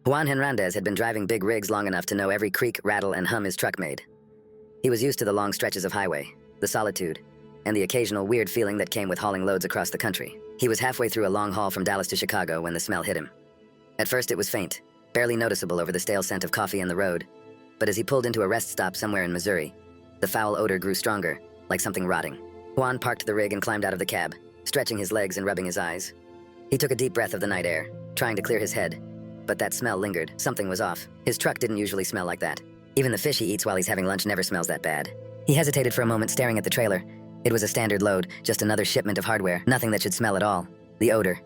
Juan Hernandez had been driving big rigs long enough to know every creak, rattle, and hum his truck made. He was used to the long stretches of highway, the solitude, and the occasional weird feeling that came with hauling loads across the country. He was halfway through a long haul from Dallas to Chicago when the smell hit him. At first it was faint, barely noticeable over the stale scent of coffee and the road, but as he pulled into a rest stop somewhere in Missouri, the foul odor grew stronger, like something rotting. Juan parked the rig and climbed out of the cab, stretching his legs and rubbing his eyes. He took a deep breath of the night air, trying to clear his head, but that smell lingered. Something was off. His truck didn't usually smell like that. Even the fish he eats while he's having lunch never smells that bad. He hesitated for a moment, staring at the trailer. It was a standard load, just another shipment of hardware, nothing that should smell at all. The odor.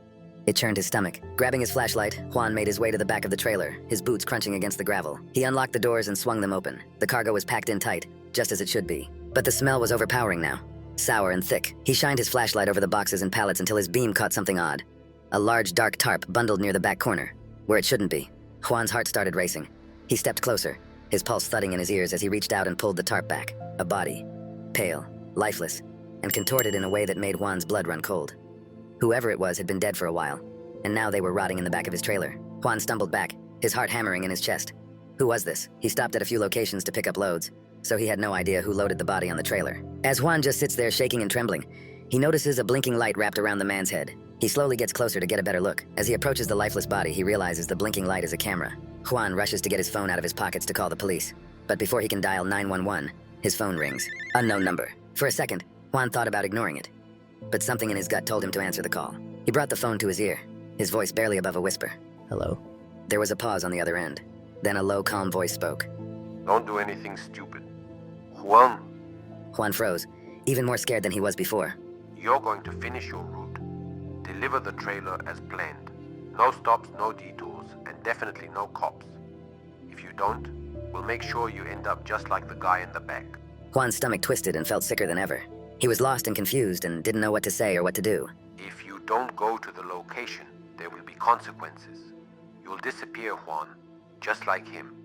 It churned his stomach. Grabbing his flashlight, Juan made his way to the back of the trailer, his boots crunching against the gravel. He unlocked the doors and swung them open. The cargo was packed in tight, just as it should be. But the smell was overpowering now, sour and thick. He shined his flashlight over the boxes and pallets until his beam caught something odd. A large dark tarp bundled near the back corner, where it shouldn't be. Juan's heart started racing. He stepped closer, his pulse thudding in his ears as he reached out and pulled the tarp back. A body, pale, lifeless, and contorted in a way that made Juan's blood run cold. Whoever it was had been dead for a while, and now they were rotting in the back of his trailer. Juan stumbled back, his heart hammering in his chest. Who was this? He stopped at a few locations to pick up loads, so he had no idea who loaded the body on the trailer. As Juan just sits there shaking and trembling, he notices a blinking light wrapped around the man's head. He slowly gets closer to get a better look. As he approaches the lifeless body, he realizes the blinking light is a camera. Juan rushes to get his phone out of his pockets to call the police, but before he can dial 911, his phone rings. Unknown number. For a second, Juan thought about ignoring it, but something in his gut told him to answer the call. He brought the phone to his ear, his voice barely above a whisper. Hello? There was a pause on the other end. Then a low, calm voice spoke. Don't do anything stupid. Juan, Juan froze, even more scared than he was before. you're going to finish your route. Deliver the trailer as planned. No stops, no detours, and definitely no cops. If you don't, we'll make sure you end up just like the guy in the back. Juan's stomach twisted and felt sicker than ever. He was lost and confused and didn't know what to say or what to do. If you don't go to the location, there will be consequences. You'll disappear, Juan, just like him.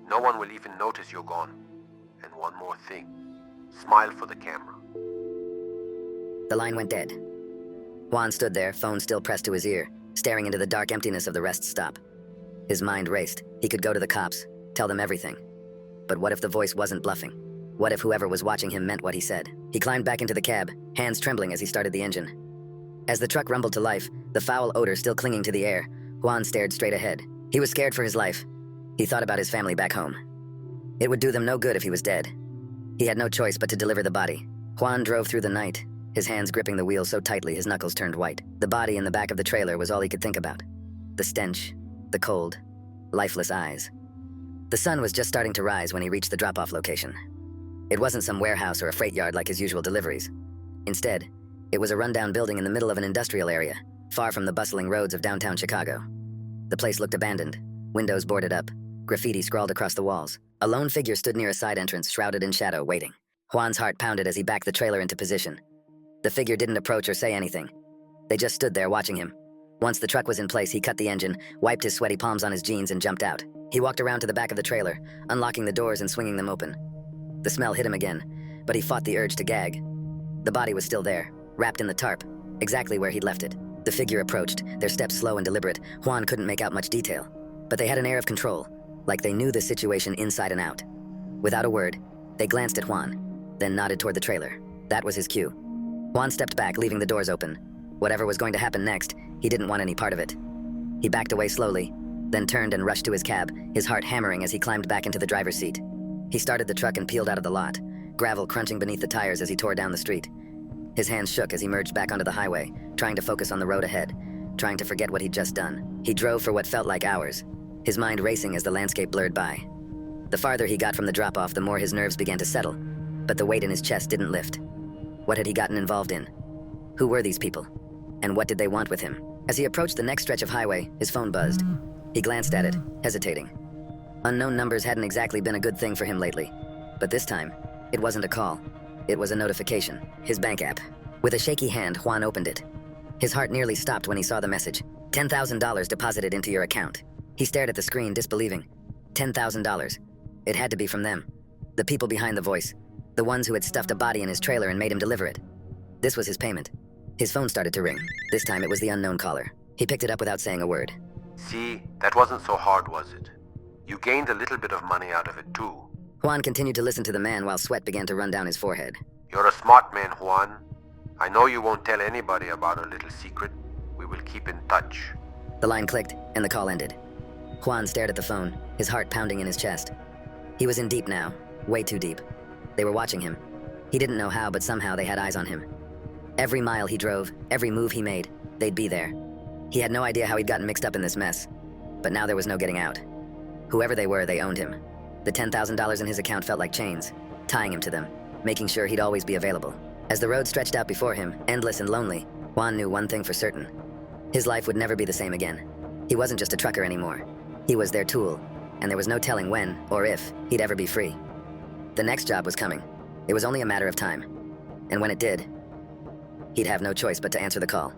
No one will even notice you're gone. And one more thing. Smile for the camera. The line went dead. Juan stood there, phone still pressed to his ear, staring into the dark emptiness of the rest stop. His mind raced. He could go to the cops, tell them everything. But what if the voice wasn't bluffing? What if whoever was watching him meant what he said? He climbed back into the cab, hands trembling as he started the engine. As the truck rumbled to life, the foul odor still clinging to the air, Juan stared straight ahead. He was scared for his life. He thought about his family back home. It would do them no good if he was dead. He had no choice but to deliver the body. Juan drove through the night, his hands gripping the wheel so tightly his knuckles turned white. The body in the back of the trailer was all he could think about. The stench, the cold, lifeless eyes. The sun was just starting to rise when he reached the drop-off location. It wasn't some warehouse or a freight yard like his usual deliveries. Instead, it was a rundown building in the middle of an industrial area, far from the bustling roads of downtown Chicago. The place looked abandoned, windows boarded up, graffiti scrawled across the walls. A lone figure stood near a side entrance, shrouded in shadow, waiting. Juan's heart pounded as he backed the trailer into position. The figure didn't approach or say anything. They just stood there watching him. Once the truck was in place, he cut the engine, wiped his sweaty palms on his jeans, and jumped out. He walked around to the back of the trailer, unlocking the doors and swinging them open. The smell hit him again, but he fought the urge to gag. The body was still there, wrapped in the tarp, exactly where he'd left it. The figure approached, their steps slow and deliberate. Juan couldn't make out much detail, but they had an air of control, like they knew the situation inside and out. Without a word, they glanced at Juan, then nodded toward the trailer. That was his cue. Juan stepped back, leaving the doors open. Whatever was going to happen next, he didn't want any part of it. He backed away slowly, then turned and rushed to his cab, his heart hammering as he climbed back into the driver's seat. He started the truck and peeled out of the lot, gravel crunching beneath the tires as he tore down the street. His hands shook as he merged back onto the highway, trying to focus on the road ahead, trying to forget what he'd just done. He drove for what felt like hours, his mind racing as the landscape blurred by. The farther he got from the drop-off, the more his nerves began to settle, but the weight in his chest didn't lift. What had he gotten involved in? Who were these people? And what did they want with him? As he approached the next stretch of highway, his phone buzzed. He glanced at it, hesitating. Unknown numbers hadn't exactly been a good thing for him lately, but this time, it wasn't a call. It was a notification, his bank app. With a shaky hand, Juan opened it. His heart nearly stopped when he saw the message. $10,000 deposited into your account. He stared at the screen, disbelieving. $10,000. It had to be from them. The people behind the voice. The ones who had stuffed a body in his trailer and made him deliver it. This was his payment. His phone started to ring. This time it was the unknown caller. He picked it up without saying a word. See, that wasn't so hard, was it? You gained a little bit of money out of it too. Juan continued to listen to the man while sweat began to run down his forehead. You're a smart man, Juan. I know you won't tell anybody about our little secret. We will keep in touch. The line clicked, and the call ended. Juan stared at the phone, his heart pounding in his chest. He was in deep now, way too deep. They were watching him. He didn't know how, but somehow they had eyes on him. Every mile he drove, every move he made, they'd be there. He had no idea how he'd gotten mixed up in this mess, but now there was no getting out. Whoever they were, they owned him. The $10,000 in his account felt like chains, tying him to them, making sure he'd always be available. As the road stretched out before him, endless and lonely, Juan knew one thing for certain. His life would never be the same again. He wasn't just a trucker anymore. He was their tool, and there was no telling when, or if, he'd ever be free. The next job was coming. It was only a matter of time. And when it did, he'd have no choice but to answer the call.